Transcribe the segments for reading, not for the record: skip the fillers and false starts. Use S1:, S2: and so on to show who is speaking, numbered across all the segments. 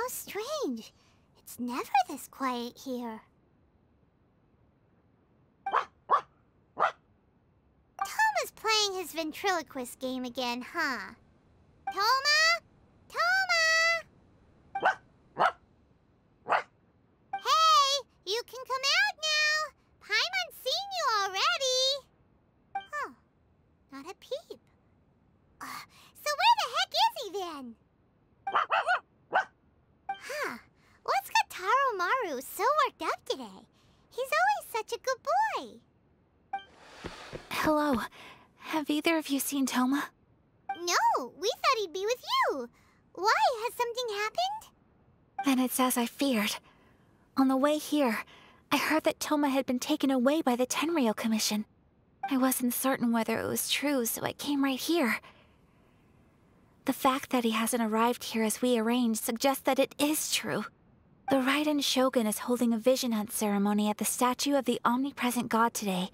S1: strange. It's never this quiet here. Toma's playing his ventriloquist game again, huh? Toma? Toma! Hey, you can come out now. Paimon's seen you already. Huh, not a peep. So where the heck is he then? Huh, what's got Taro Maru so worked up today? He's always such a good boy.
S2: Hello. Have either of you seen Toma?
S1: No, we thought he'd be with you. Why? Has something happened?
S2: Then it's as I feared. On the way here, I heard that Toma had been taken away by the Tenryou Commission. I wasn't certain whether it was true, so I came right here. The fact that he hasn't arrived here as we arranged suggests that it is true. The Raiden Shogun is holding a vision hunt ceremony at the statue of the omnipresent god today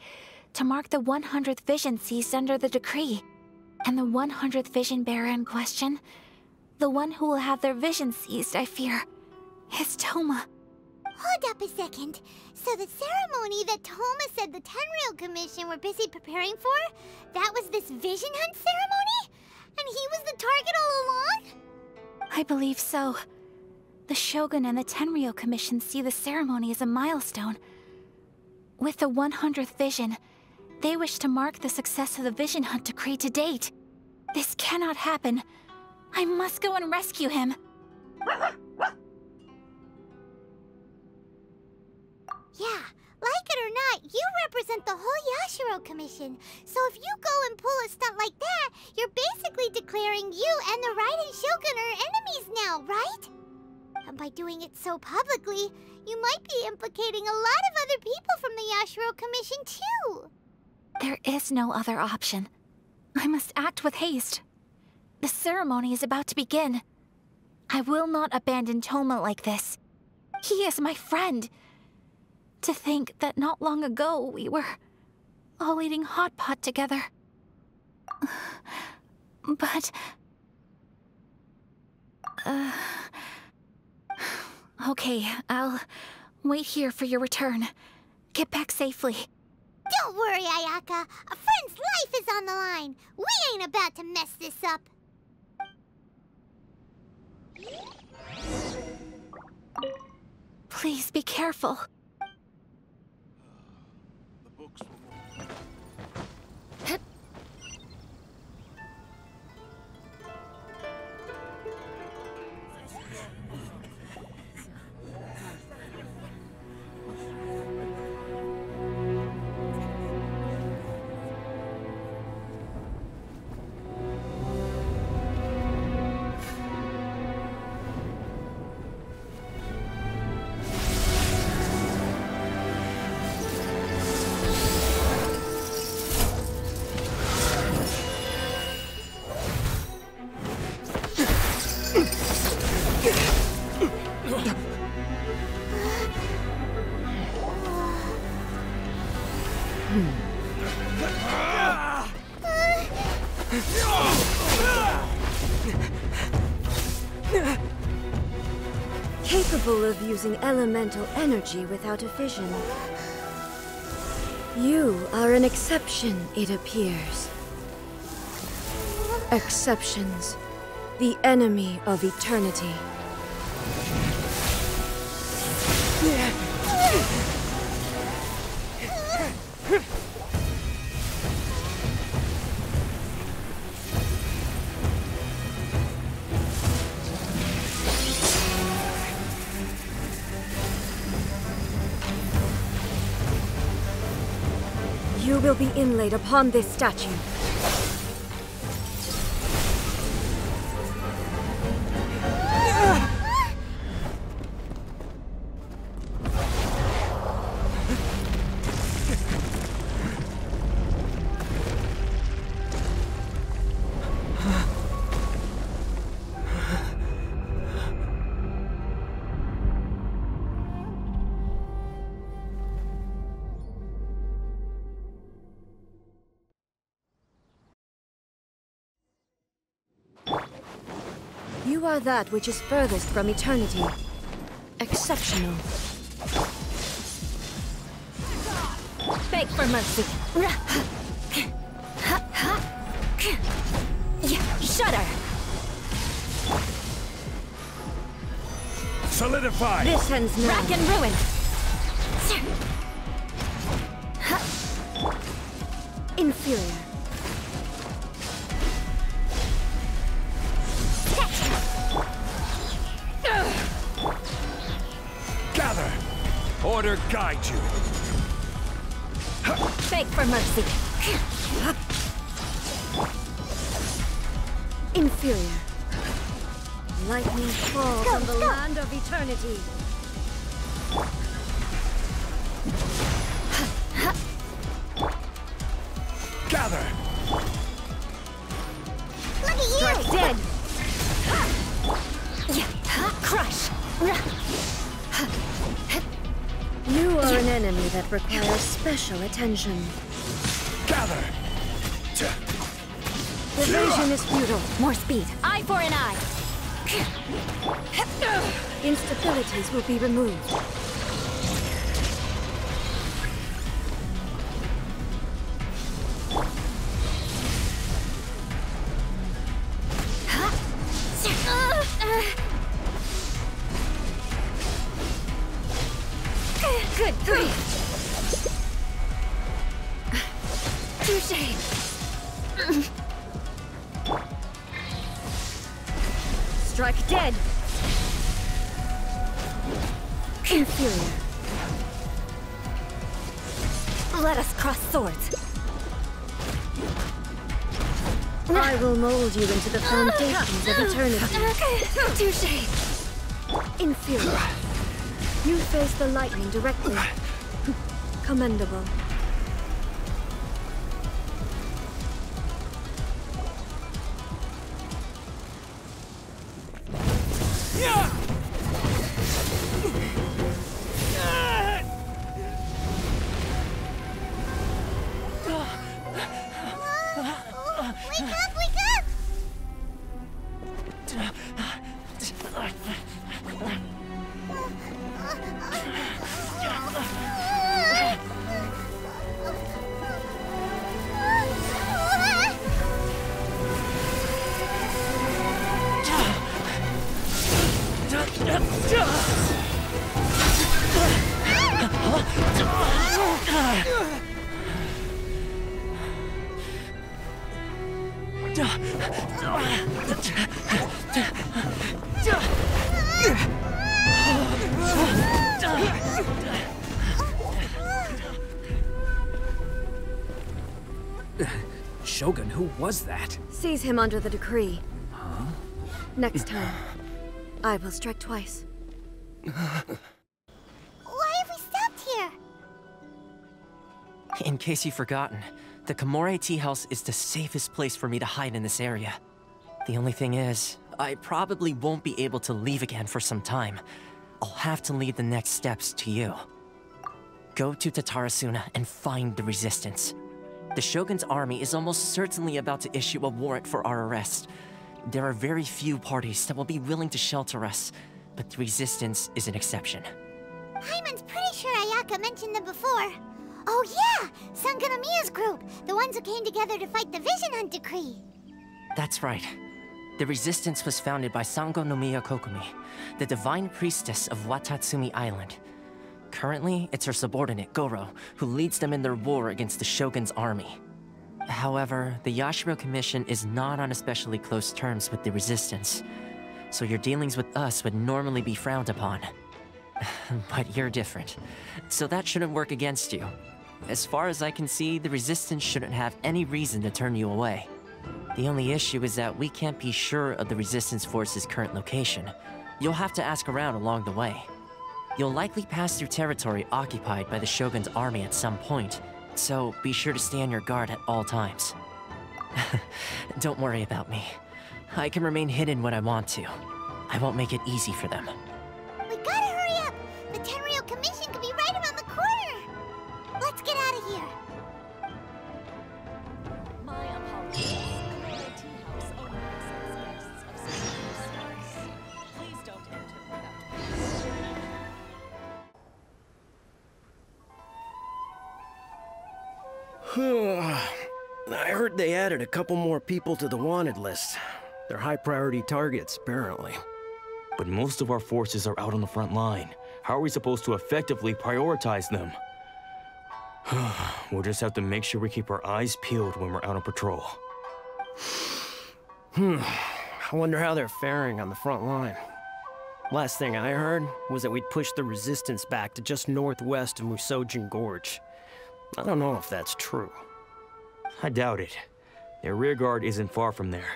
S2: to mark the 100th vision seized under the decree. And the 100th vision bearer in question, the one who will have their vision seized, I fear, is Toma.
S1: Hold up a second. So the ceremony that Toma said the Tenryou Commission were busy preparing for, that was this vision hunt ceremony? And he was the target all along?
S2: I believe so. The Shogun and the Tenryou Commission see the ceremony as a milestone. With the 100th vision, they wish to mark the success of the vision hunt decree to date. This cannot happen. I must go and rescue him.
S1: Yeah, like it or not, you represent the whole Yashiro Commission. So if you go and pull a stunt like that, you're basically declaring you and the Raiden Shogun are enemies now, right? And by doing it so publicly, you might be implicating a lot of other people from the Yashiro Commission too.
S2: There is no other option. I must act with haste. The ceremony is about to begin. I will not abandon Toma like this. He is my friend. To think that not long ago we were all eating hot pot together. But... Okay, I'll wait here for your return. Get back safely.
S1: Don't worry, Ayaka. A friend's life is on the line. We ain't about to mess this up.
S2: Please be careful.
S3: The books were more.
S4: Capable of using elemental energy without a fission. You are an exception, it appears. Exceptions. The enemy of eternity. You will be inlaid upon this statue. You are that which is furthest from eternity. Exceptional.
S2: Beg for mercy. Shudder.
S3: Solidify!
S4: This ends now.
S2: Rack and ruin.
S4: Inferior.
S3: Gather! Order guide you!
S2: Beg for mercy.
S4: Inferior. Lightning falls on the land of eternity.
S3: Gather!
S1: Look at you!
S4: Strike dead.
S2: Crush.
S4: You are an enemy that requires special attention.
S3: Gather!
S4: Evasion is futile.
S2: More speed. Eye for an eye.
S4: Instabilities will be removed.
S2: Good grief. Touché.
S4: Strike dead. Inferior.
S2: Let us cross swords.
S4: I will mold you into the foundations of eternity.
S2: Touché.
S4: Inferior. You face the lightning directly. Commendable.
S1: Wake up, wake up!
S5: Shogun, who was that?
S4: Seize him under the decree. Next time, I will strike twice.
S1: Why have we stopped here?
S6: In case you've forgotten, the Komore Tea House is the safest place for me to hide in this area. The only thing is, I probably won't be able to leave again for some time. I'll have to leave the next steps to you. Go to Tatarasuna and find the Resistance. The Shogun's army is almost certainly about to issue a warrant for our arrest. There are very few parties that will be willing to shelter us, but the Resistance is an exception.
S1: Hyman's pretty sure Ayaka mentioned them before. Oh yeah! Sangonomiya's group! The ones who came together to fight the Vision Hunt Decree!
S6: That's right. The Resistance was founded by Sangonomiya Kokumi, the divine priestess of Watatsumi Island. Currently, it's her subordinate, Goro, who leads them in their war against the Shogun's army. However, the Yashiro Commission is not on especially close terms with the Resistance, so your dealings with us would normally be frowned upon. But you're different, so that shouldn't work against you. As far as I can see, the Resistance shouldn't have any reason to turn you away. The only issue is that we can't be sure of the Resistance Force's current location. You'll have to ask around along the way. You'll likely pass through territory occupied by the Shogun's army at some point, so be sure to stay on your guard at all times. Don't worry about me. I can remain hidden when I want to. I won't make it easy for them.
S1: We gotta hurry up! The Tenryou Commission could be right around the corner! Let's get out of here!
S7: My apologies. Komore Tea House only accepts guests of Sublimation. heard they added a couple more people to the wanted list. They're high-priority targets, apparently.
S8: But most of our forces are out on the front line. How are we supposed to effectively prioritize them? We'll just have to make sure we keep our eyes peeled when we're out on patrol.
S7: I wonder how they're faring on the front line. Last thing I heard was that we'd pushed the resistance back to just northwest of Musojin Gorge. I don't know if that's true.
S8: I doubt it. Their rear guard isn't far from there.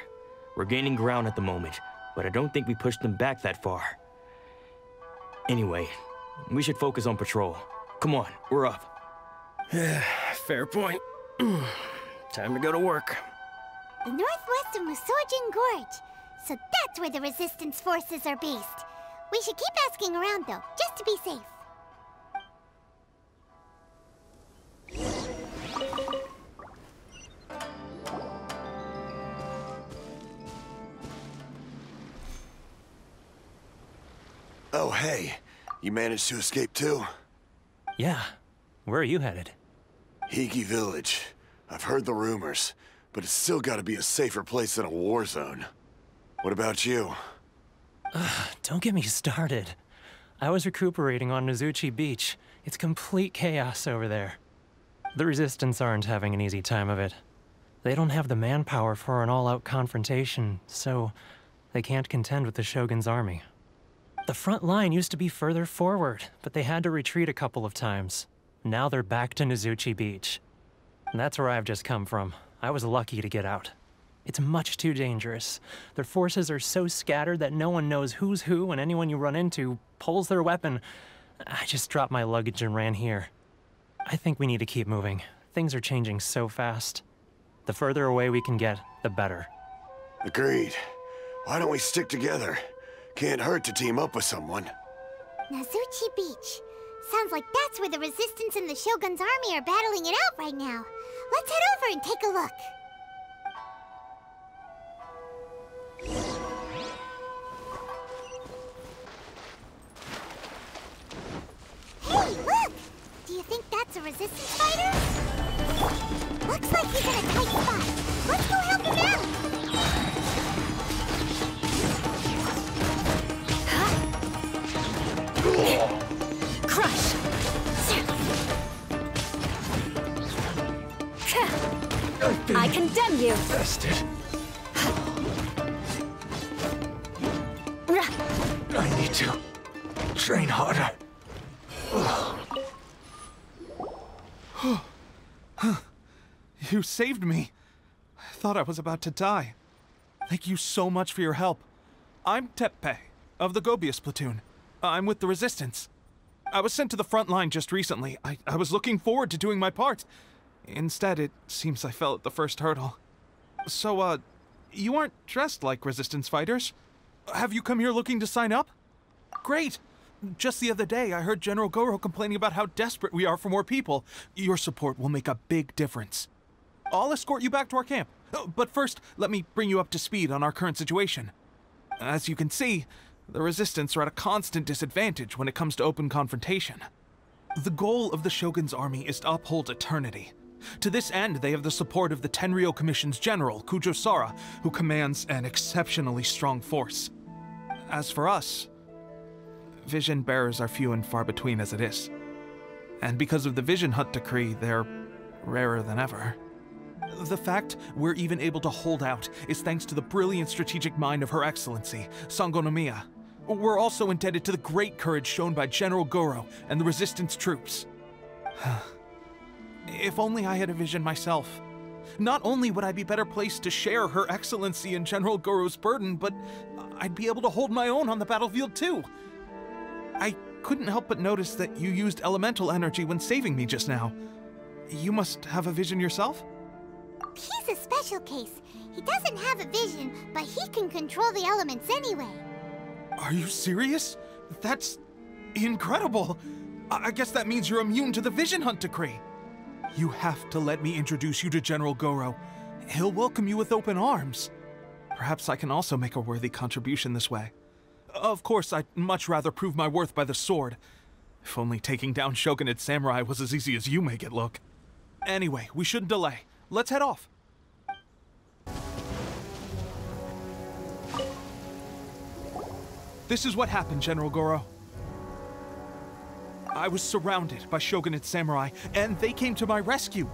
S8: We're gaining ground at the moment, but I don't think we pushed them back that far. Anyway, we should focus on patrol. Come on, we're up.
S7: Fair point. Time to go to work.
S1: The northwest of Musojin Gorge. So that's where the resistance forces are based. We should keep asking around, though, just to be safe.
S3: Oh, hey. You managed to escape too?
S6: Yeah. Where are you headed?
S3: Hiki Village. I've heard the rumors, but it's still gotta be a safer place than a war zone. What about you?
S6: Don't get me started. I was recuperating on Nozuchi Beach. It's complete chaos over there. The Resistance aren't having an easy time of it. They don't have the manpower for an all-out confrontation, so they can't contend with the Shogun's army. The front line used to be further forward, but they had to retreat a couple of times. Now they're back to Nozuchi Beach. And that's where I've just come from. I was lucky to get out. It's much too dangerous. Their forces are so scattered that no one knows who's who, and anyone you run into pulls their weapon. I just dropped my luggage and ran here. I think we need to keep moving. Things are changing so fast. The further away we can get, the better.
S3: Agreed. Why don't we stick together? Can't hurt to team up with someone.
S1: Nozuchi Beach. Sounds like that's where the Resistance and the Shogun's army are battling it out right now. Let's head over and take a look. Hey, look! Do you think that's a Resistance fighter? Looks like he's in a tight spot. Let's go help him out!
S4: Crush! I condemn you!
S3: Bested. I need to train harder.
S9: You saved me. I thought I was about to die. Thank you so much for your help. I'm Teppei, of the Gobius platoon. I'm with the Resistance. I was sent to the front line just recently. I was looking forward to doing my part. Instead, it seems I fell at the first hurdle. So, you aren't dressed like Resistance fighters? Have you come here looking to sign up? Great! Just the other day, I heard General Goro complaining about how desperate we are for more people. Your support will make a big difference. I'll escort you back to our camp. But first, let me bring you up to speed on our current situation. As you can see, the Resistance are at a constant disadvantage when it comes to open confrontation. The goal of the Shogun's army is to uphold eternity. To this end, they have the support of the Tenryou Commission's general, Kujosara, who commands an exceptionally strong force. As for us, vision bearers are few and far between as it is. And because of the Vision Hut decree, they're rarer than ever. The fact we're even able to hold out is thanks to the brilliant strategic mind of Her Excellency, Sango Nomiya. We're also indebted to the great courage shown by General Goro and the Resistance troops. If only I had a vision myself. Not only would I be better placed to share Her Excellency and General Goro's burden, but I'd be able to hold my own on the battlefield too. I couldn't help but notice that you used elemental energy when saving me just now. You must have a vision yourself?
S1: He's a special case. He doesn't have a vision, but he can control the elements anyway.
S9: Are you serious? That's incredible. I guess that means you're immune to the Vision Hunt decree. You have to let me introduce you to General Goro. He'll welcome you with open arms. Perhaps I can also make a worthy contribution this way. Of course, I'd much rather prove my worth by the sword. If only taking down shogunate samurai was as easy as you make it look. Anyway, we shouldn't delay. Let's head off. This is what happened, General Goro. I was surrounded by shogunate samurai, and they came to my rescue.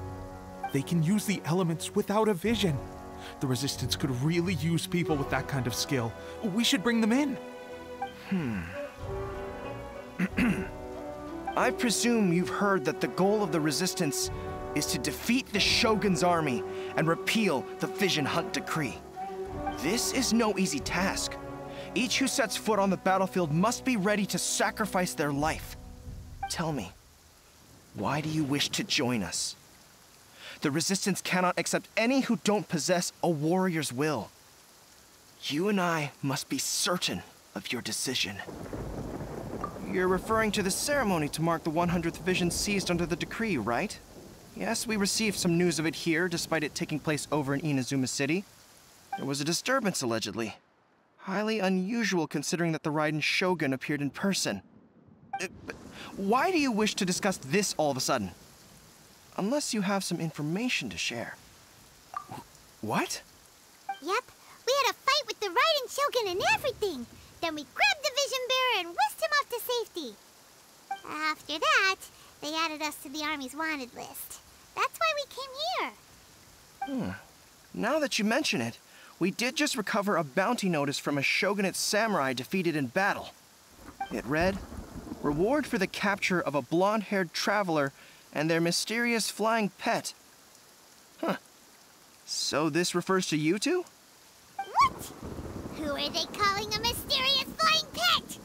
S9: They can use the elements without a vision. The Resistance could really use people with that kind of skill. We should bring them in.
S10: I presume you've heard that the goal of the Resistance is to defeat the Shogun's army and repeal the Vision Hunt Decree. This is no easy task. Each who sets foot on the battlefield must be ready to sacrifice their life. Tell me, why do you wish to join us? The Resistance cannot accept any who don't possess a warrior's will. You and I must be certain of your decision. You're referring to the ceremony to mark the 100th Vision seized under the decree, right? Yes, we received some news of it here, despite it taking place over in Inazuma City. There was a disturbance, allegedly. Highly unusual considering that the Raiden Shogun appeared in person. But why do you wish to discuss this all of a sudden? Unless you have some information to share. What?
S1: Yep, we had a fight with the Raiden Shogun and everything. Then we grabbed the Vision Bearer and whisked him off to safety. After that, they added us to the Army's wanted list. That's why we came here.
S10: Now that you mention it, we did just recover a bounty notice from a Shogunate samurai defeated in battle. It read, "Reward for the capture of a blonde-haired traveler and their mysterious flying pet." So this refers to you two?
S1: What? Who are they calling a mysterious flying pet?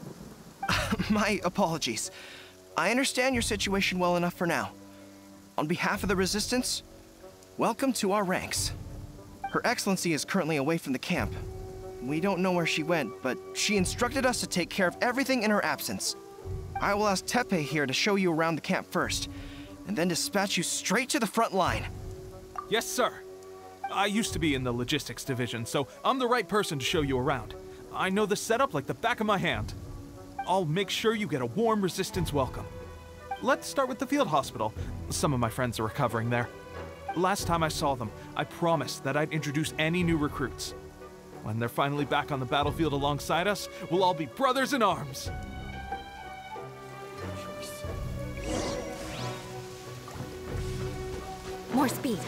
S10: My apologies. I understand your situation well enough for now. On behalf of the Resistance, welcome to our ranks. Her Excellency is currently away from the camp. We don't know where she went, but she instructed us to take care of everything in her absence. I will ask Teppei here to show you around the camp first, and then dispatch you straight to the front line.
S9: Yes, sir. I used to be in the logistics division, so I'm the right person to show you around. I know the setup like the back of my hand. I'll make sure you get a warm Resistance welcome. Let's start with the field hospital. Some of my friends are recovering there. Last time I saw them, I promised that I'd introduce any new recruits. When they're finally back on the battlefield alongside us, we'll all be brothers in arms.
S4: More speed.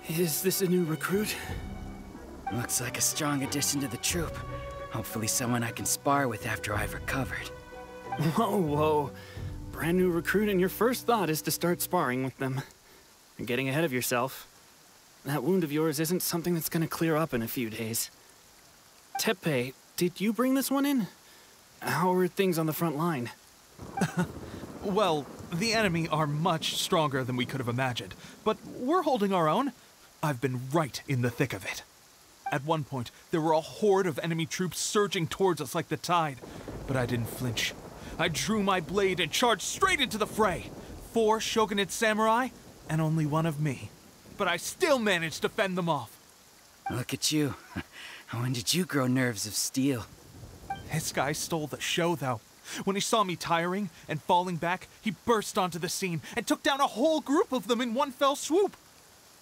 S5: Is this a new recruit? Looks like a strong addition to the troop. Hopefully someone I can spar with after I've recovered. Whoa. Brand new recruit and your first thought is to start sparring with them. You're getting ahead of yourself. That wound of yours isn't something that's gonna clear up in a few days. Teppei, did you bring this one in? How are things on the front line?
S9: Well, the enemy are much stronger than we could have imagined, but we're holding our own. I've been right in the thick of it. At one point, there were a horde of enemy troops surging towards us like the tide, but I didn't flinch. I drew my blade and charged straight into the fray. 4 Shogunate samurai, and only 1 of me. But I still managed to fend them off.
S5: Look at you. When did you grow nerves of steel?
S9: This guy stole the show, though. When he saw me tiring and falling back, he burst onto the scene and took down a whole group of them in one fell swoop.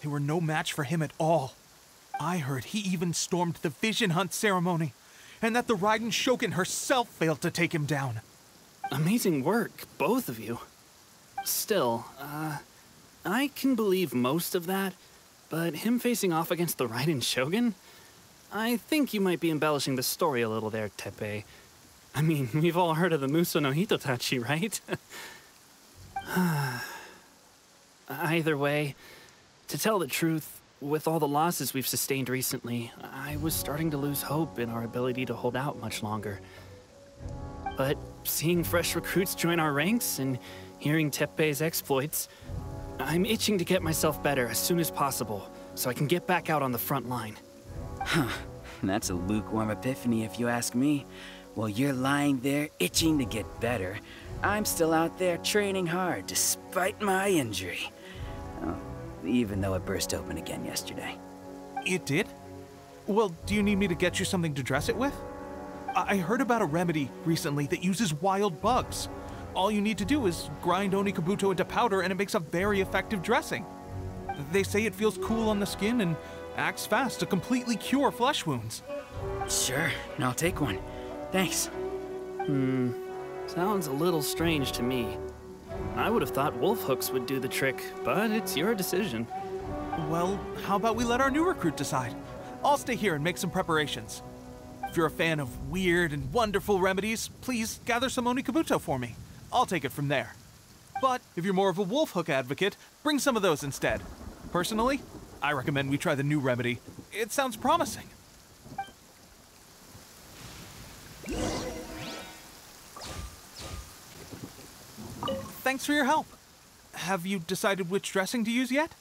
S9: They were no match for him at all. I heard he even stormed the Vision Hunt ceremony, and that the Raiden Shogun herself failed to take him down.
S5: Amazing work, both of you. Still, I can believe most of that, but him facing off against the Raiden Shogun? I think you might be embellishing the story a little there, Teppei. I mean, we've all heard of the Muso no Hitotachi, right? Either way, to tell the truth, with all the losses we've sustained recently, I was starting to lose hope in our ability to hold out much longer. But seeing fresh recruits join our ranks and hearing Teppei's exploits, I'm itching to get myself better as soon as possible, so I can get back out on the front line.
S11: That's a lukewarm epiphany if you ask me. While you're lying there itching to get better, I'm still out there training hard despite my injury. Oh, even though it burst open again yesterday.
S9: It did? Well, do you need me to get you something to dress it with? I heard about a remedy recently that uses wild bugs. All you need to do is grind Onikabuto into powder and it makes a very effective dressing. They say it feels cool on the skin and acts fast to completely cure flesh wounds.
S5: Sure, I'll take one. Thanks.
S12: Sounds a little strange to me. I would have thought wolf hooks would do the trick, but it's your decision.
S9: Well, how about we let our new recruit decide? I'll stay here and make some preparations. If you're a fan of weird and wonderful remedies, please gather some Onikabuto for me. I'll take it from there. But if you're more of a wolf hook advocate, bring some of those instead. Personally, I recommend we try the new remedy. It sounds promising. Thanks for your help. Have you decided which dressing to use yet?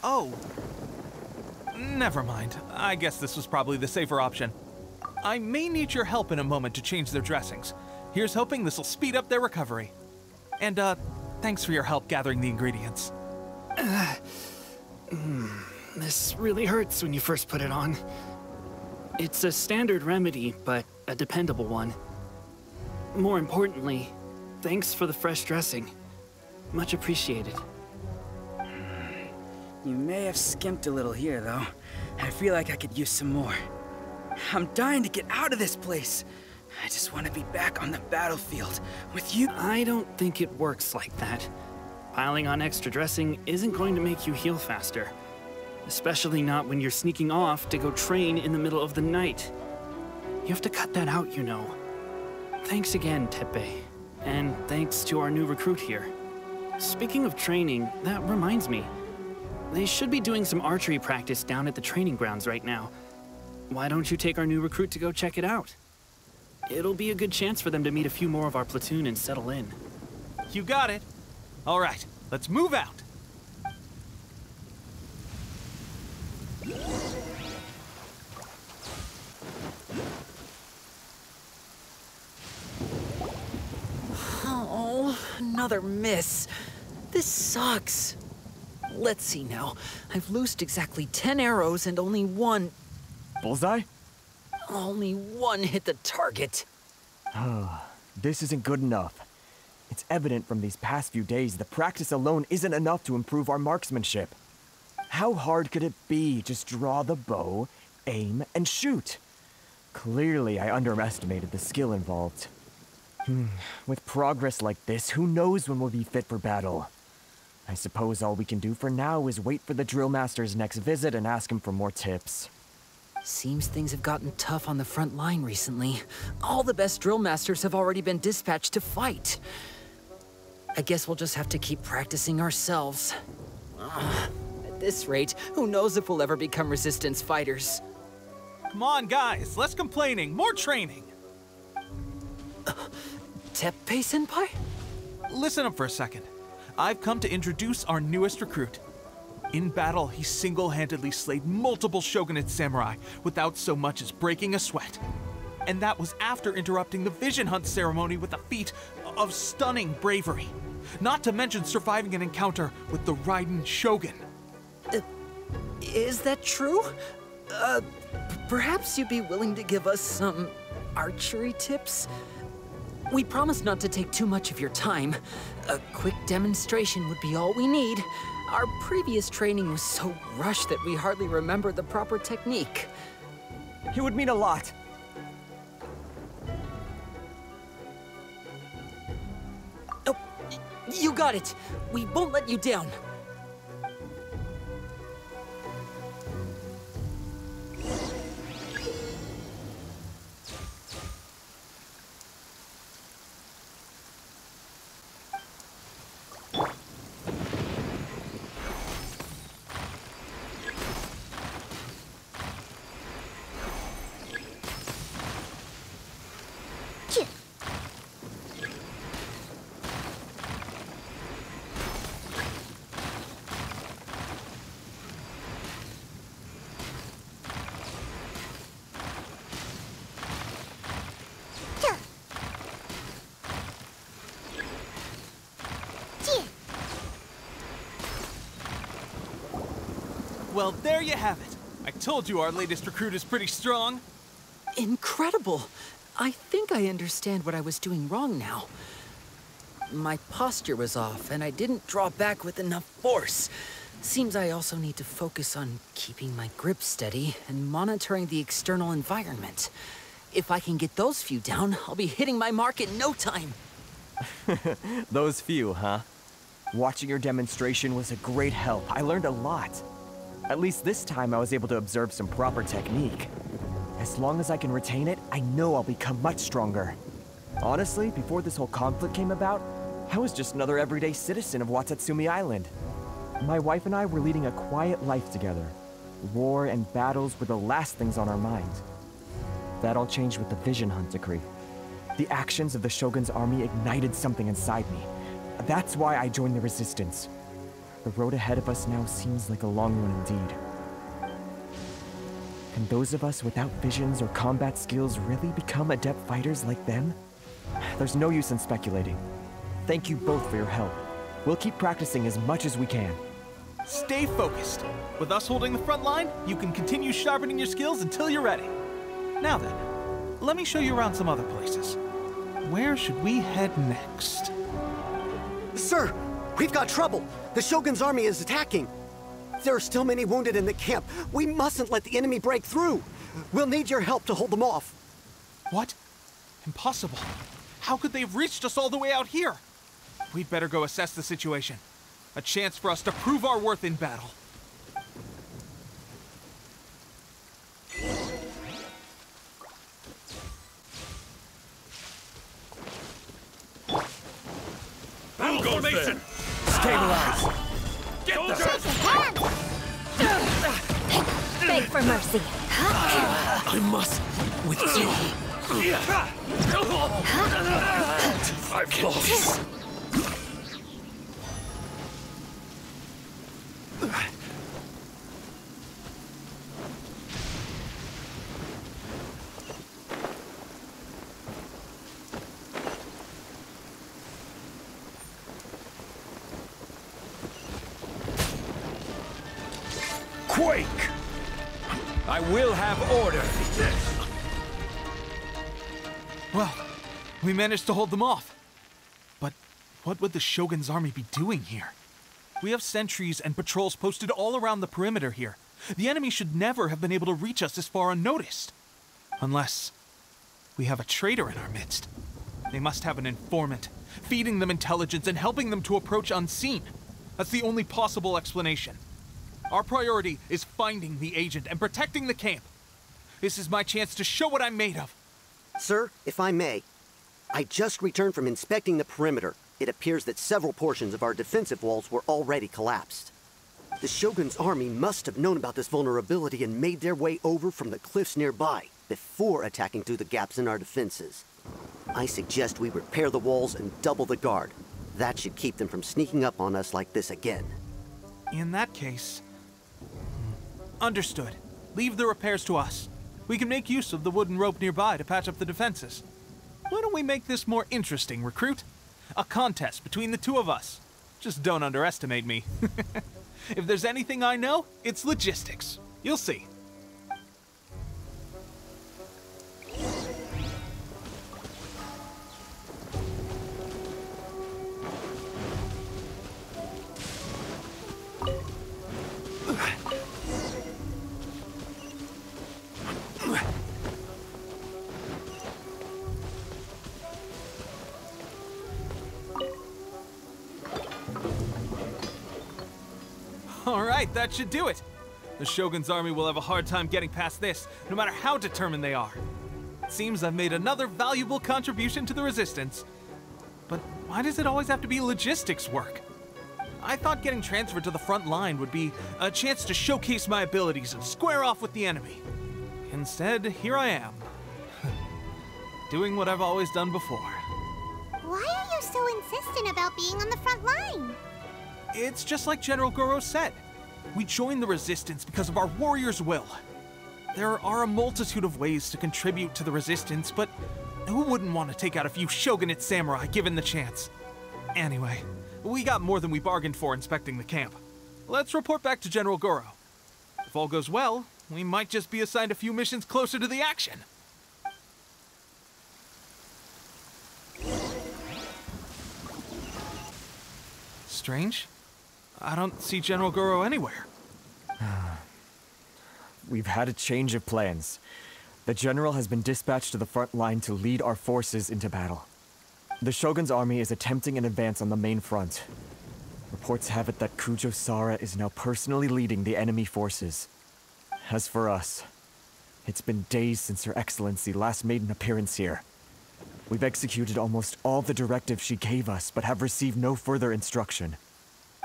S9: Oh. Never mind. I guess this was probably the safer option. I may need your help in a moment to change their dressings. Here's hoping this'll speed up their recovery. And, thanks for your help gathering the ingredients.
S12: This really hurts when you first put it on. It's a standard remedy, but a dependable one. More importantly, thanks for the fresh dressing. Much appreciated.
S11: You may have skimped a little here, though. I feel like I could use some more. I'm dying to get out of this place. I just want to be back on the battlefield with you.
S12: I don't think it works like that. Piling on extra dressing isn't going to make you heal faster. Especially not when you're sneaking off to go train in the middle of the night. You have to cut that out, you know. Thanks again, Teppei. And thanks to our new recruit here. Speaking of training, that reminds me. They should be doing some archery practice down at the training grounds right now. Why don't you take our new recruit to go check it out? It'll be a good chance for them to meet a few more of our platoon and settle in.
S9: You got it. All right, let's move out.
S13: Oh, another miss. This sucks. Let's see now. I've loosed exactly 10 arrows and only one...
S14: Bullseye?
S13: Only one hit the target.
S14: This isn't good enough. It's evident from these past few days that practice alone isn't enough to improve our marksmanship. How hard could it be? Just draw the bow, aim, and shoot. Clearly, I underestimated the skill involved. With progress like this, who knows when we'll be fit for battle? I suppose all we can do for now is wait for the drill master's next visit and ask him for more tips.
S13: Seems things have gotten tough on the front line recently. All the best drill masters have already been dispatched to fight. I guess we'll just have to keep practicing ourselves. At this rate, who knows if we'll ever become resistance fighters.
S9: Come on, guys, less complaining, more training.
S13: Teppei-senpai?
S9: Listen up for a second. I've come to introduce our newest recruit. In battle, he single-handedly slayed multiple shogunate samurai without so much as breaking a sweat. And that was after interrupting the vision hunt ceremony with a feat of stunning bravery. Not to mention surviving an encounter with the Raiden Shogun.
S13: Is that true? Perhaps you'd be willing to give us some archery tips? We promise not to take too much of your time. A quick demonstration would be all we need. Our previous training was so rushed that we hardly remember the proper technique.
S14: It would mean a lot.
S13: Oh, you got it. We won't let you down.
S9: Well, there you have it. I told you our latest recruit is pretty strong.
S13: Incredible! I think I understand what I was doing wrong now. My posture was off, and I didn't draw back with enough force. Seems I also need to focus on keeping my grip steady and monitoring the external environment. If I can get those few down, I'll be hitting my mark in no time.
S14: Those few, huh? Watching your demonstration was a great help. I learned a lot. At least this time I was able to observe some proper technique. As long as I can retain it, I know I'll become much stronger. Honestly, before this whole conflict came about, I was just another everyday citizen of Watatsumi Island. My wife and I were leading a quiet life together. War and battles were the last things on our minds. That all changed with the Vision Hunt decree. The actions of the Shogun's army ignited something inside me. That's why I joined the Resistance. The road ahead of us now seems like a long one indeed. Can those of us without visions or combat skills really become adept fighters like them? There's no use in speculating. Thank you both for your help. We'll keep practicing as much as we can.
S9: Stay focused. With us holding the front line, you can continue sharpening your skills until you're ready. Now then, let me show you around some other places. Where should we head next?
S15: Sir, we've got trouble. The Shogun's army is attacking. There are still many wounded in the camp. We mustn't let the enemy break through. We'll need your help to hold them off.
S9: What? Impossible. How could they have reached us all the way out here? We'd better go assess the situation. A chance for us to prove our worth in battle.
S16: Formation!
S14: Stabilize!
S16: Get them!
S2: Beg for mercy.
S16: I must withdraw. I've lost.
S17: Quake! I will have order.
S9: Well, we managed to hold them off. But what would the Shogun's army be doing here? We have sentries and patrols posted all around the perimeter here. The enemy should never have been able to reach us this far unnoticed. Unless we have a traitor in our midst. They must have an informant, feeding them intelligence and helping them to approach unseen. That's the only possible explanation. Our priority is finding the agent and protecting the camp. This is my chance to show what I'm made of.
S15: Sir, if I may, I just returned from inspecting the perimeter. It appears that several portions of our defensive walls were already collapsed. The Shogun's army must have known about this vulnerability and made their way over from the cliffs nearby before attacking through the gaps in our defenses. I suggest we repair the walls and double the guard. That should keep them from sneaking up on us like this again.
S9: In that case... Understood. Leave the repairs to us. We can make use of the wooden rope nearby to patch up the defenses. Why don't we make this more interesting, recruit? A contest between the two of us. Just don't underestimate me. If there's anything I know, it's logistics. You'll see. Alright, that should do it. The Shogun's army will have a hard time getting past this, no matter how determined they are. It seems I've made another valuable contribution to the Resistance. But why does it always have to be logistics work? I thought getting transferred to the front line would be a chance to showcase my abilities and square off with the enemy. Instead, here I am. Doing what I've always done before.
S1: Why are you so insistent about being on the front line?
S9: It's just like General Goro said. We joined the Resistance because of our warrior's will. There are a multitude of ways to contribute to the Resistance, but who wouldn't want to take out a few shogunate samurai given the chance? Anyway, we got more than we bargained for inspecting the camp. Let's report back to General Goro. If all goes well, we might just be assigned a few missions closer to the action. Strange. I don't see General Goro anywhere.
S14: We've had a change of plans. The General has been dispatched to the front line to lead our forces into battle. The Shogun's army is attempting an advance on the main front. Reports have it that Kujo Sara is now personally leading the enemy forces. As for us, it's been days since Her Excellency last made an appearance here. We've executed almost all the directives she gave us, but have received no further instruction.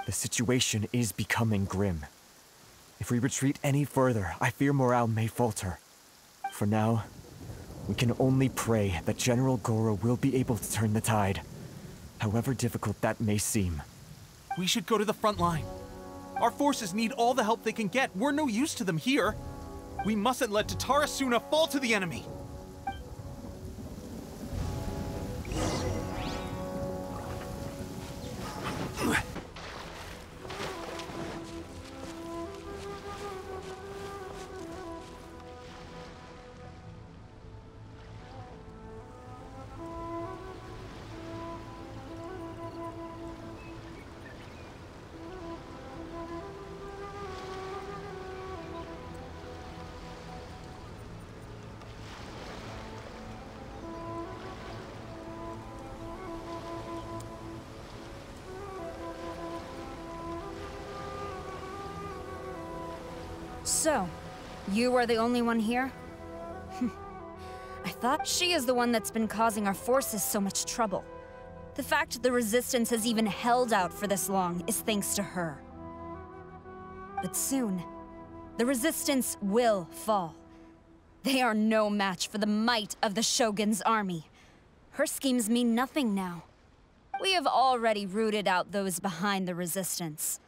S14: The situation is becoming grim. If we retreat any further, I fear morale may falter. For now, we can only pray that General Goro will be able to turn the tide, however difficult that may seem.
S9: We should go to the front line. Our forces need all the help they can get. We're no use to them here. We mustn't let Tatarasuna fall to the enemy.
S18: So, you are the only one here? I thought she is the one that's been causing our forces so much trouble. The fact the Resistance has even held out for this long is thanks to her. But soon, the Resistance will fall. They are no match for the might of the Shogun's army. Her schemes mean nothing now. We have already rooted out those behind the Resistance.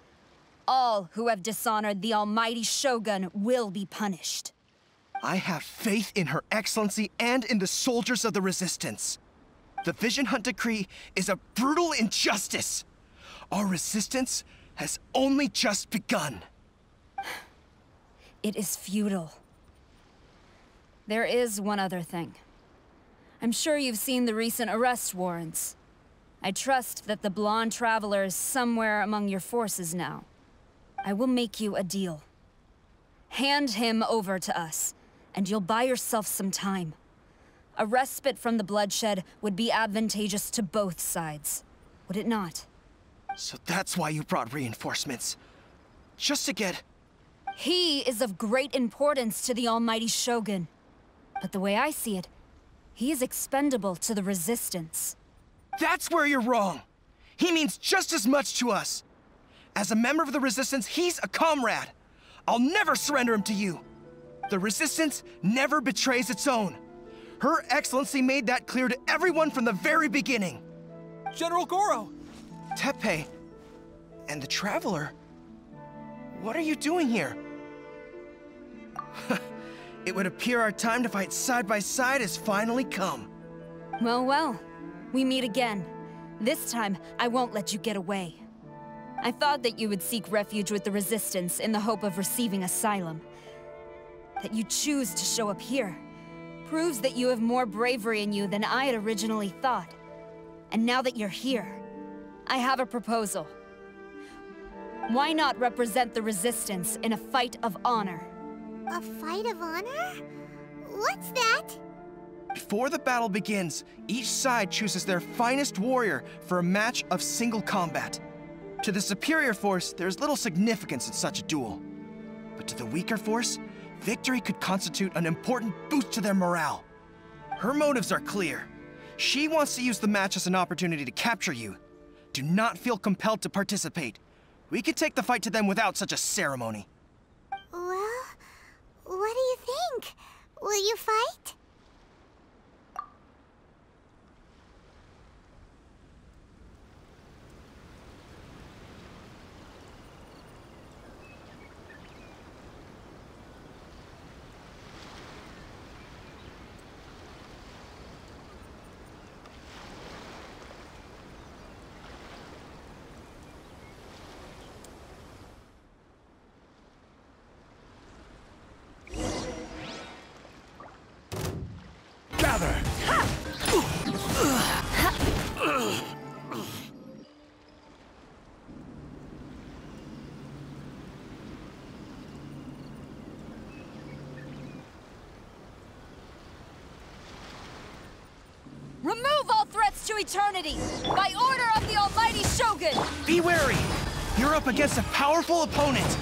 S18: All who have dishonored the almighty Shogun will be punished.
S10: I have faith in Her Excellency and in the soldiers of the Resistance. The Vision Hunt Decree is a brutal injustice. Our resistance has only just begun.
S18: It is futile. There is one other thing. I'm sure you've seen the recent arrest warrants. I trust that the blonde traveler is somewhere among your forces now. I will make you a deal. Hand him over to us, and you'll buy yourself some time. A respite from the bloodshed would be advantageous to both sides, would it not?
S10: So that's why you brought reinforcements. Just to get...
S18: He is of great importance to the almighty Shogun. But the way I see it, he is expendable to the Resistance.
S10: That's where you're wrong. He means just as much to us. As a member of the Resistance, he's a comrade. I'll never surrender him to you. The Resistance never betrays its own. Her Excellency made that clear to everyone from the very beginning.
S9: General Goro!
S10: Teppei and the Traveler, what are you doing here? It would appear our time to fight side by side has finally come.
S18: Well, well, we meet again. This time, I won't let you get away. I thought that you would seek refuge with the Resistance in the hope of receiving asylum. That you choose to show up here proves that you have more bravery in you than I had originally thought. And now that you're here, I have a proposal. Why not represent the Resistance in a fight of honor?
S1: A fight of honor? What's that?
S10: Before the battle begins, each side chooses their finest warrior for a match of single combat. To the superior force, there's little significance in such a duel. But to the weaker force, victory could constitute an important boost to their morale. Her motives are clear. She wants to use the match as an opportunity to capture you. Do not feel compelled to participate. We can take the fight to them without such a ceremony.
S1: Well, what do you think? Will you fight?
S18: eternity, by order of the Almighty Shogun!
S10: Be wary! You're up against a powerful opponent!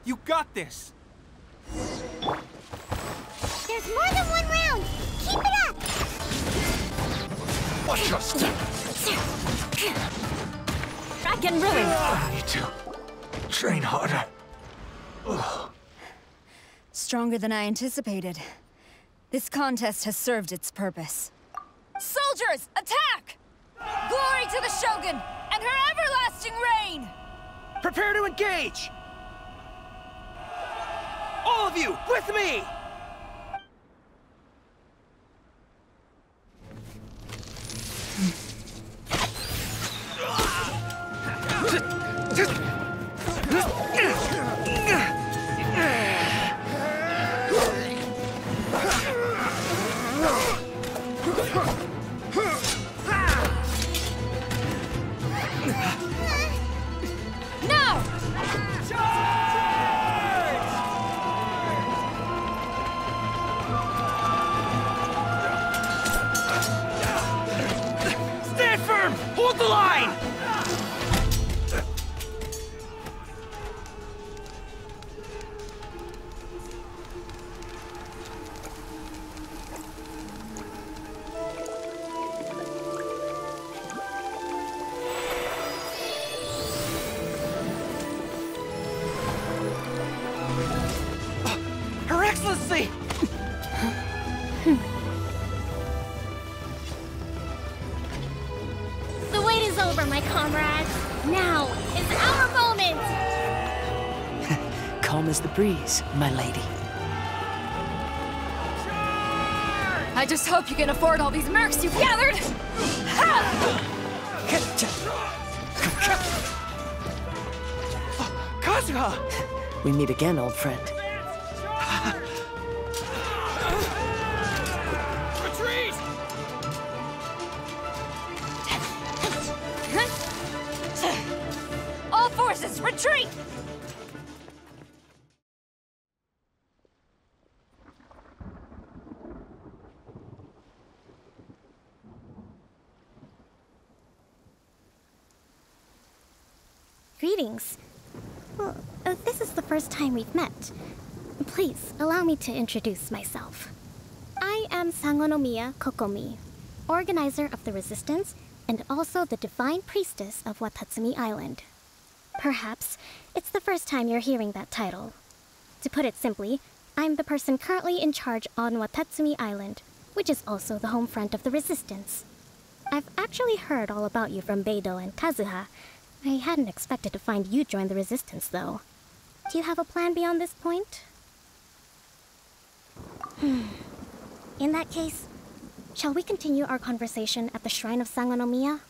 S9: You got this!
S1: There's more than one round! Keep it up!
S16: Watch your step!
S18: Dragon ruin!
S16: I need to train harder.
S18: Stronger than I anticipated. This contest has served its purpose. Soldiers, attack! Glory to the Shogun and her everlasting reign!
S10: Prepare to engage! All of you, with me!
S18: Now!
S10: Stand firm! Hold the line! Her Excellency!
S1: The wait is over, my comrades. Now is our moment!
S13: Calm as the breeze, my lady.
S18: I just hope you can afford all these mercs you've gathered!
S10: Kazuha!
S13: We meet again, old friend.
S10: Retreat!
S18: All forces, retreat!
S1: Greetings. Well, this is the first time we've met. Please, allow me to introduce myself. I am Sangonomiya Kokomi, organizer of the Resistance and also the Divine Priestess of Watatsumi Island. Perhaps it's the first time you're hearing that title. To put it simply, I'm the person currently in charge on Watatsumi Island, which is also the home front of the Resistance. I've actually heard all about you from Beidou and Kazuha. I hadn't expected to find you join the Resistance, though. Do you have a plan beyond this point? In that case, shall we continue our conversation at the Shrine of Sangonomiya?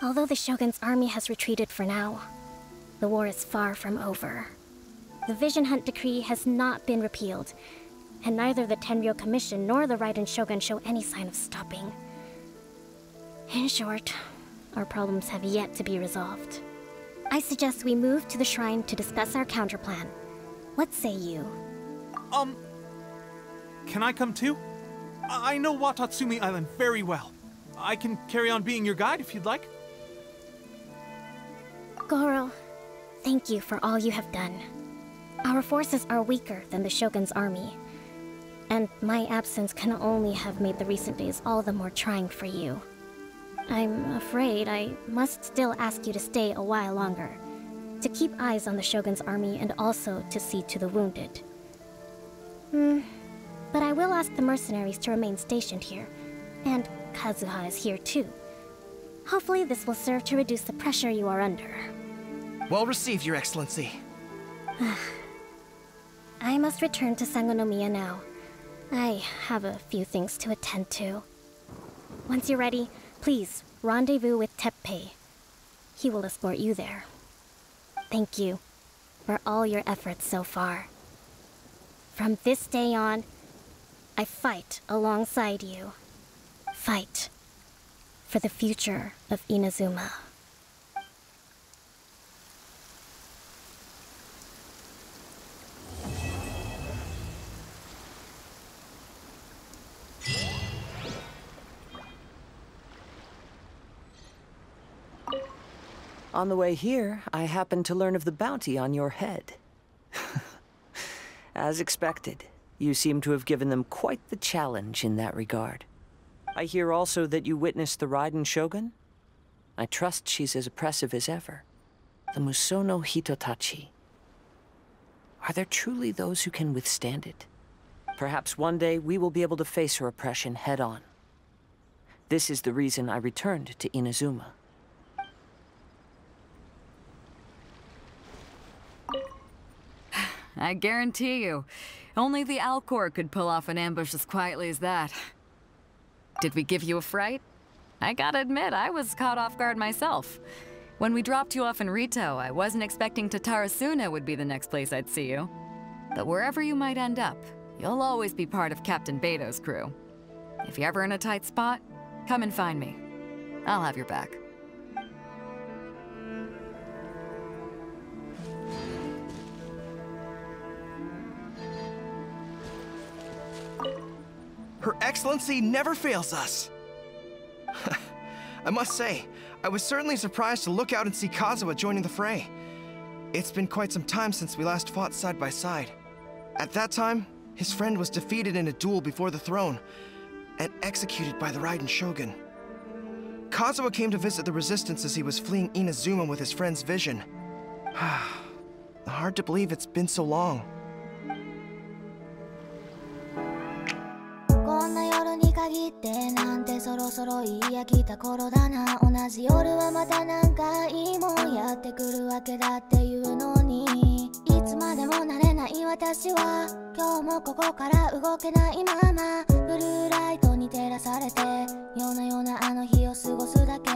S1: Although the Shogun's army has retreated for now, the war is far from over. The Vision Hunt Decree has not been repealed, and neither the Tenryou Commission nor the Raiden Shogun show any sign of stopping. In short, our problems have yet to be resolved. I suggest we move to the shrine to discuss our counterplan. What say you?
S9: Can I come too? I know Watatsumi Island very well. I can carry on being your guide if you'd like.
S1: Goro, thank you for all you have done. Our forces are weaker than the Shogun's army, and my absence can only have made the recent days all the more trying for you. I'm afraid I must still ask you to stay a while longer, to keep eyes on the Shogun's army and also to see to the wounded. But I will ask the mercenaries to remain stationed here, and Kazuha is here too. Hopefully this will serve to reduce the pressure you are under.
S10: Well received, Your Excellency.
S1: I must return to Sangonomiya now. I have a few things to attend to. Once you're ready, please rendezvous with Teppei. He will escort you there. Thank you for all your efforts so far.
S19: From this day on, I fight alongside you. Fight for the future of Inazuma.
S20: On the way here, I happened to learn of the bounty on your head. As expected, you seem to have given them quite the challenge in that regard. I hear also that you witnessed the Raiden Shogun? I trust she's as oppressive as ever. The Musono Hitotachi. Are there truly those who can withstand it? Perhaps one day we will be able to face her oppression head-on. This is the reason I returned to Inazuma.
S21: I guarantee you, only the Alcor could pull off an ambush as quietly as that. Did we give you a fright? I gotta admit, I was caught off guard myself. When we dropped you off in Rito, I wasn't expecting Tatarasuna would be the next place I'd see you. But wherever you might end up, you'll always be part of Captain Beto's crew. If you're ever in a tight spot, come and find me. I'll have your back.
S10: Her Excellency never fails us. I must say, I was certainly surprised to look out and see Kazuha joining the fray. It's been quite some time since we last fought side by side. At that time, his friend was defeated in a duel before the throne and executed by the Raiden Shogun. Kazuha came to visit the Resistance as he was fleeing Inazuma with his friend's vision. Hard to believe it's been so long.
S1: こんな夜に限ってなんてそろそろいいや来た頃だな同じ夜はまた何回もやってくるわけだっていうのにいつまでも慣れない私は今日もここから動けないままブルーライトに照らされて夜な夜なあの日を過ごすだけ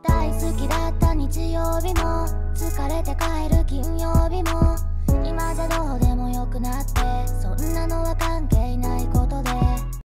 S1: 大好きだった日曜日も疲れて帰る金曜日も